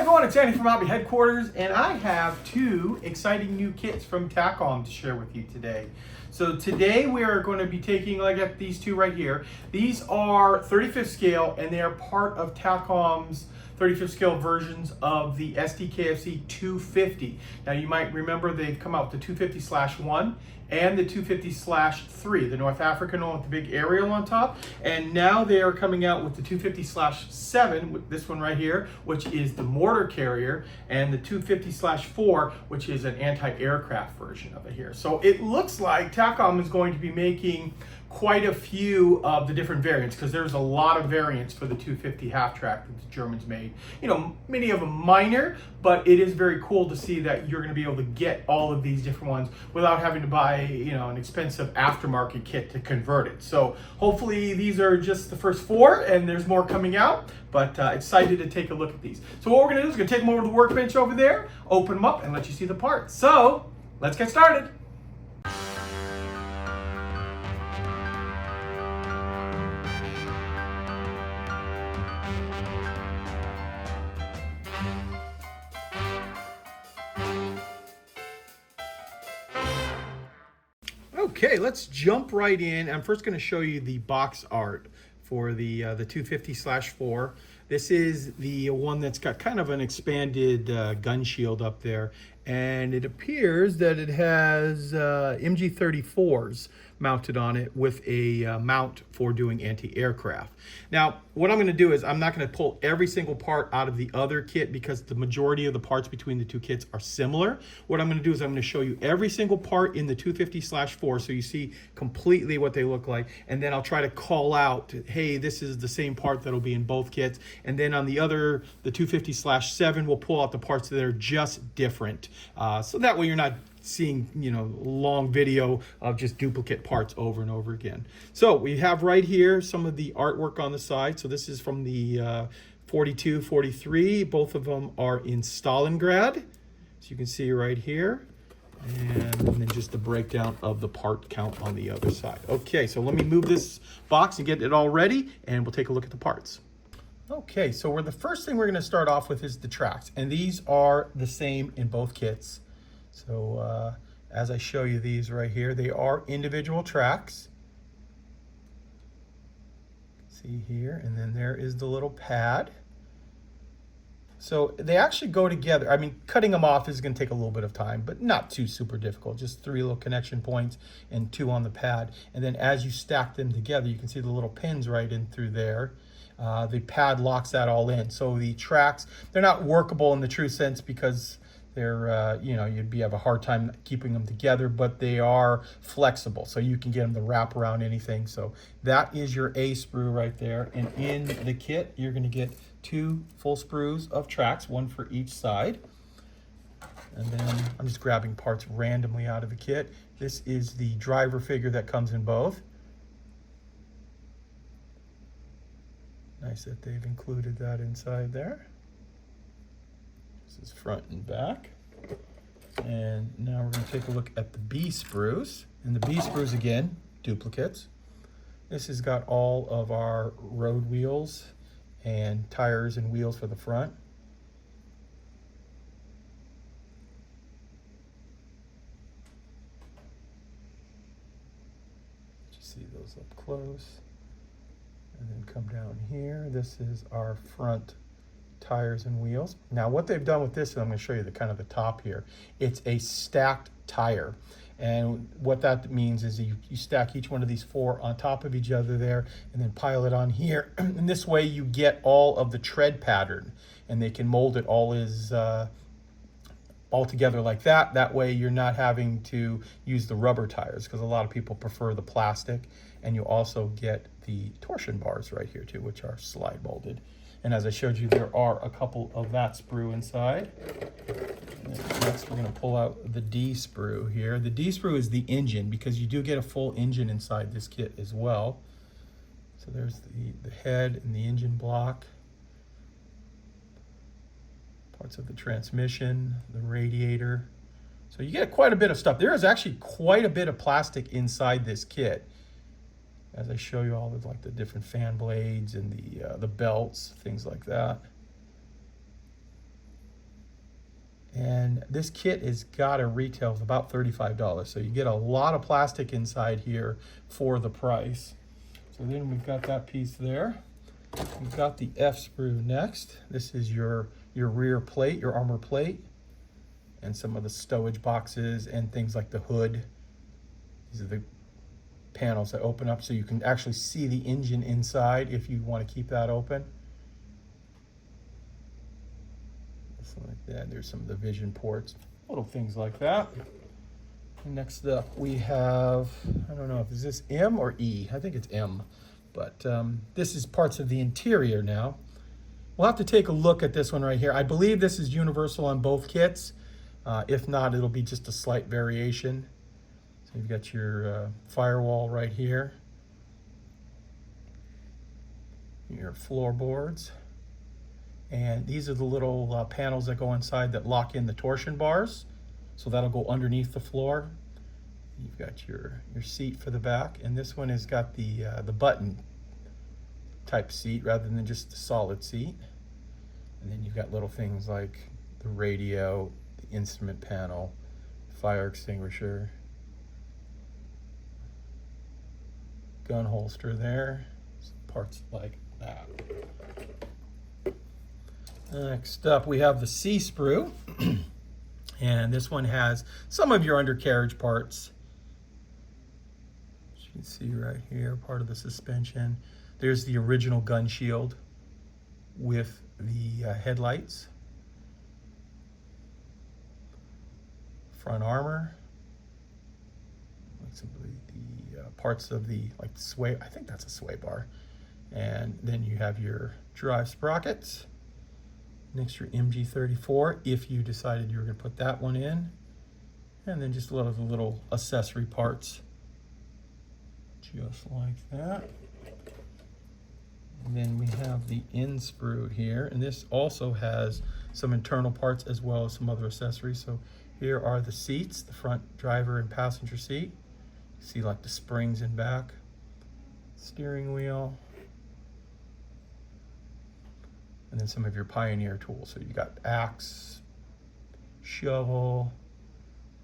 everyone, it's Andy from Hobby Headquarters, and I have two exciting new kits from Tacom to share with you today. So today we are going to be taking a look at these two right here. These are 35th scale, and they are part of Tacom's 35th scale versions of the Sd.Kfz.250. Now you might remember they've come out with the 250/1 and the 250/3, the North African one with the big aerial on top. And now they are coming out with the 250/7, with this one right here, which is the mortar carrier, and the 250/4, which is an anti-aircraft version of it here. So it looks like Tacom is going to be making quite a few of the different variants, because there's a lot of variants for the 250 half track that the Germans made. You know, many of them minor, but it is very cool to see that you're going to be able to get all of these different ones without having to buy, you know, an expensive aftermarket kit to convert it. So hopefully these are just the first four, and there's more coming out, but excited to take a look at these. So what we're going to do is we're going to take them over to the workbench over there, open them up, and let you see the parts. So let's get started. Okay, let's jump right in. I'm first going to show you the box art for the 250/4. This is the one that's got kind of an expanded gun shield up there, and it appears that it has MG34s mounted on it with a mount for doing anti-aircraft. Now, what I'm going to do is I'm not going to pull every single part out of the other kit because the majority of the parts between the two kits are similar. What I'm going to do is I'm going to show you every single part in the 250/4 so you see completely what they look like, and then I'll try to call out, hey, this is the same part that'll be in both kits. And then on the other, the 250/7, we'll pull out the parts that are just different. So that way you're not seeing, you know, long video of just duplicate parts over and over again. So we have right here some of the artwork on the side. So this is from the 42, 43. Both of them are in Stalingrad, so you can see right here. And then just the breakdown of the part count on the other side. Okay, so let me move this box and get it all ready, and we'll take a look at the parts. Okay, so the first thing we're going to start off with is the tracks, and these are the same in both kits. So as I show you these right here, they are individual tracks. See here, and then there is the little pad. So they actually go together. I mean, cutting them off is going to take a little bit of time, but not too super difficult. Just 3 little connection points and 2 on the pad. And then as you stack them together, you can see the little pins right in through there. The pad locks that all in. So the tracks, they're not workable in the true sense because they're, you know, you'd have a hard time keeping them together, but they are flexible, so you can get them to wrap around anything. So that is your A sprue right there. And in the kit, you're going to get 2 full sprues of tracks, 1 for each side. And then I'm just grabbing parts randomly out of the kit. This is the driver figure that comes in both. Nice that they've included that inside there. This is front and back. And now we're going to take a look at the B sprues. And the B sprues, again, duplicates. This has got all of our road wheels and tires and wheels for the front. Just see those up close. And then come down here. This is our front tires and wheels. Now what they've done with this, and I'm going to show you the kind of the top here, it's a stacked tire. And what that means is you stack each one of these 4 on top of each other there, and then pile it on here. And this way you get all of the tread pattern, and they can mold it all together like that. That way you're not having to use the rubber tires, because a lot of people prefer the plastic. And you also get the torsion bars right here too, which are slide molded. And as I showed you, there are a couple of that sprue inside. Next, we're going to pull out the D sprue here. The D sprue is the engine, because you do get a full engine inside this kit as well. So there's the head and the engine block. Parts of the transmission, the radiator. So you get quite a bit of stuff. There is actually quite a bit of plastic inside this kit. as I show you all of like the different fan blades and the belts, things like that. And this kit has got a retail of about $35. So you get a lot of plastic inside here for the price. So then we've got that piece there. We've got the F sprue next. This is your rear plate, your armor plate, and some of the stowage boxes and things like the hood. These are the panels that open up so you can actually see the engine inside if you want to keep that open. Something like that. There's some of the vision ports, little things like that. And next up we have, I don't know, is this M or E? I think it's M. But this is parts of the interior now. We'll have to take a look at this one right here. I believe this is universal on both kits. If not, it'll be just a slight variation. So you've got your firewall right here. Your floorboards. And these are the little panels that go inside that lock in the torsion bars. So that'll go underneath the floor. You've got your seat for the back, and this one has got the button type seat rather than just the solid seat. And then you've got little things like the radio, the instrument panel, fire extinguisher, gun holster there, some parts like that. Next up we have the C sprue. And this one has some of your undercarriage parts. As you can see right here, part of the suspension. There's the original gun shield with the headlights. Front armor. Like some of the parts of the sway, I think that's a sway bar. And then you have your drive sprockets. Next, your MG34, if you decided you were going to put that one in. And then just a lot of the little accessory parts. Just like that. And then we have the N sprue here. And this also has some internal parts as well as some other accessories. So here are the seats, the front driver and passenger seat. You see like the springs in back. Steering wheel. And then some of your Pioneer tools. So you got axe, shovel,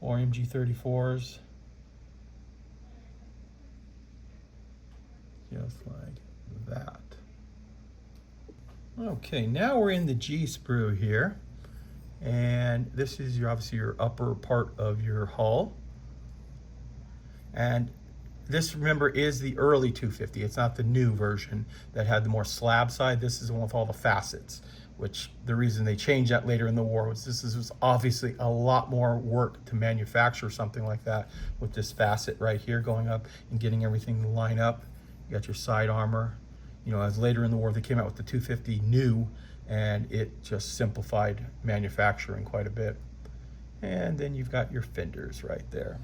or MG34s. Just like that. Okay, now we're in the G sprue here. And this is obviously your upper part of your hull. And this, remember, is the early 250. It's not the new version that had the more slab side. This is the one with all the facets, which the reason they changed that later in the war was this was obviously a lot more work to manufacture something like that with this facet right here going up and getting everything to line up. You got your side armor. You know, as later in the war, they came out with the 250 new, and it just simplified manufacturing quite a bit. And then you've got your fenders right there.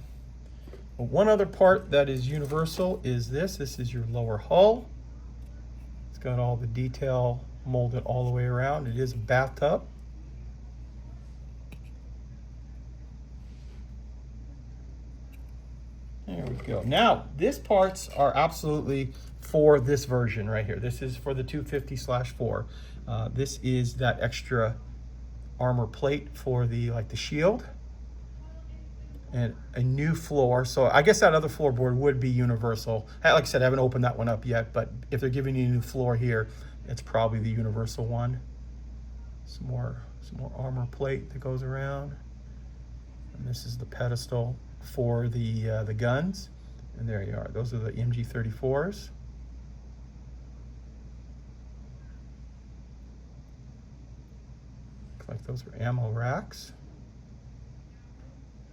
One other part that is universal is this. This is your lower hull. It's got all the detail molded all the way around. It is a bathtub. There we go. Now, these parts are absolutely for this version right here. This is for the 250/4. This is that extra armor plate for the the shield. And a new floor. So I guess that other floorboard would be universal. Like I said, I haven't opened that one up yet, but if they're giving you a new floor here, it's probably the universal one. Some more armor plate that goes around. And this is the pedestal for the guns. And there you are. Those are the MG34s. Looks like those are ammo racks.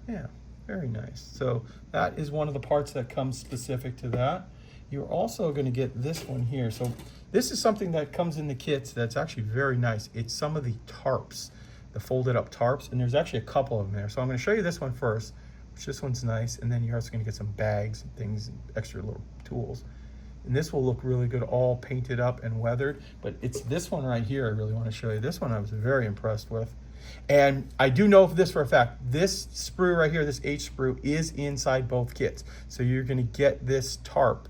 Yeah. Very nice. So that is one of the parts that comes specific to that. You're also going to get this one here. So this is something that comes in the kits that's actually very nice. It's some of the tarps, the folded up tarps, and there's actually a couple of them there. So I'm going to show you this one first, which this one's nice, and then you're also going to get some bags and things and extra little tools. And this will look really good, all painted up and weathered. But it's this one right here I really want to show you. This one I was very impressed with. And I do know this for a fact. This sprue right here, this H sprue, is inside both kits. So you're going to get this tarp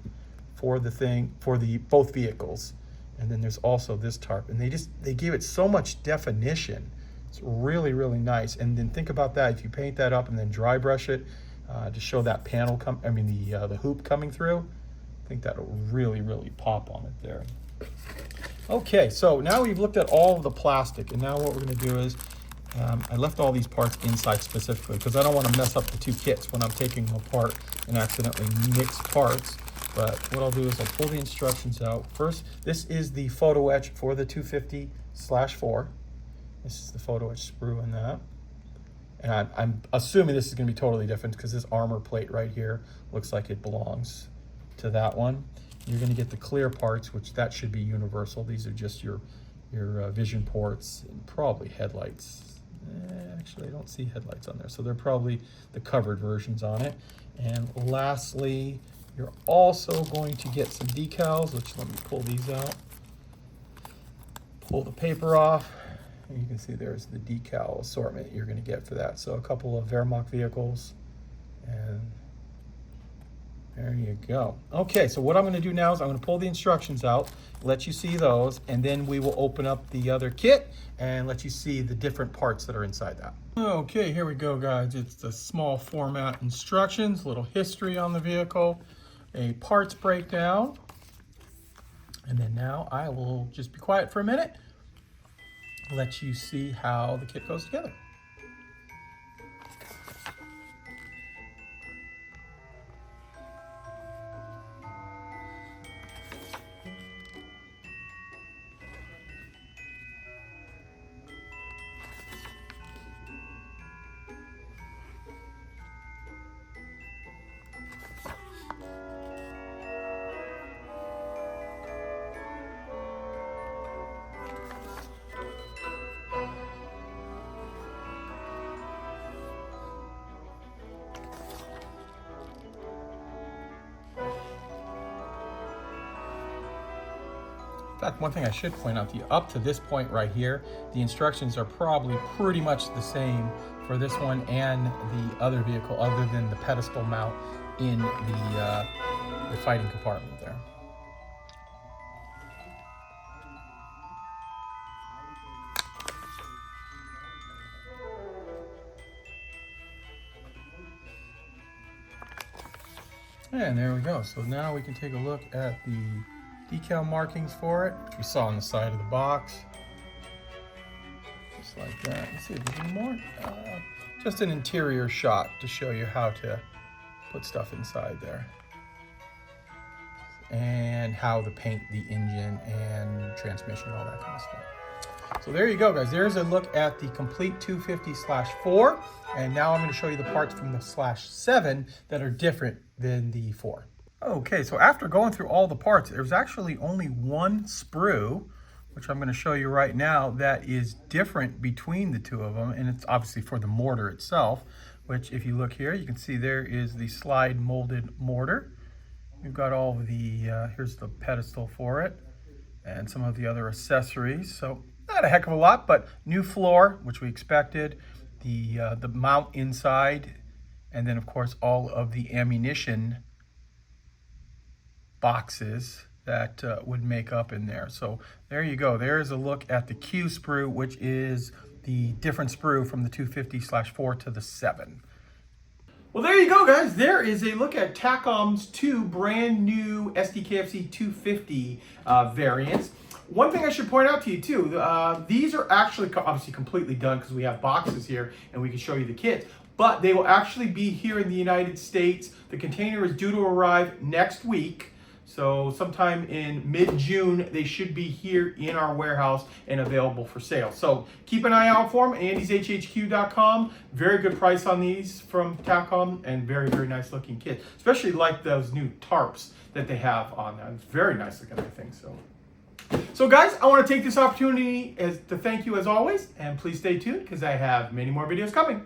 for the thing, for the both vehicles. And then there's also this tarp. And they gave it so much definition It's really, really nice. And then think about that, if you paint that up and then dry brush it to show that panel, the hoop coming through, I think that'll really, really pop on it there. Okay, so now we've looked at all of the plastic, and now what we're gonna do is, I left all these parts inside specifically because I don't want to mess up the two kits when I'm taking them apart and accidentally mix parts. But what I'll do is I'll pull the instructions out. First, this is the photo etch for the 250/4. This is the photo etch sprue in that. And I'm assuming this is going to be totally different because this armor plate right here looks like it belongs to that one. You're going to get the clear parts, which that should be universal. These are just your vision ports and probably headlights. Actually, I don't see headlights on there, so they're probably the covered versions on it. And lastly, you're also going to get some decals, which let me pull these out. Pull the paper off. And you can see there's the decal assortment you're going to get for that. So a couple of Wehrmacht vehicles, and there you go. Okay, so what I'm going to do now is I'm going to pull the instructions out, let you see those, and then we will open up the other kit and let you see the different parts that are inside that. Okay, here we go, guys. It's the small format instructions, a little history on the vehicle, a parts breakdown, and then now I will just be quiet for a minute, let you see how the kit goes together. In fact, one thing I should point out to you, up to this point right here, the instructions are probably pretty much the same for this one and the other vehicle, other than the pedestal mount in the fighting compartment there. And there we go. So now we can take a look at the decal markings for it, which we saw on the side of the box. Just like that. Let's see if there's any more. Just an interior shot to show you how to put stuff inside there. And how to paint the engine and transmission and all that kind of stuff. So there you go, guys. There's a look at the complete 250/4. And now I'm going to show you the parts from the /7 that are different than the 4. Okay, so after going through all the parts, there's actually only one sprue, which I'm going to show you right now, that is different between the two of them. And it's obviously for the mortar itself, which if you look here, you can see there is the slide molded mortar. We've got all of the, here's the pedestal for it, and some of the other accessories. So not a heck of a lot, but new floor, which we expected, the mount inside, and then of course all of the ammunition boxes that would make up in there. So there you go. There is a look at the Q sprue, which is the different sprue from the 250/4 to the 7. Well, there you go, guys. There is a look at Tacom's two brand new Sd.Kfz.250 variants. One thing I should point out to you too, these are actually obviously completely done because we have boxes here and we can show you the kit, but they will actually be here in the United States. The container is due to arrive next week. So sometime in mid-June, they should be here in our warehouse and available for sale. So keep an eye out for them. AndysHHQ.com. Very good price on these from Tacom, and very, very nice looking kit. Especially like those new tarps that they have on them. It's very nice looking, I think. So guys, I want to take this opportunity to thank you as always, and please stay tuned because I have many more videos coming.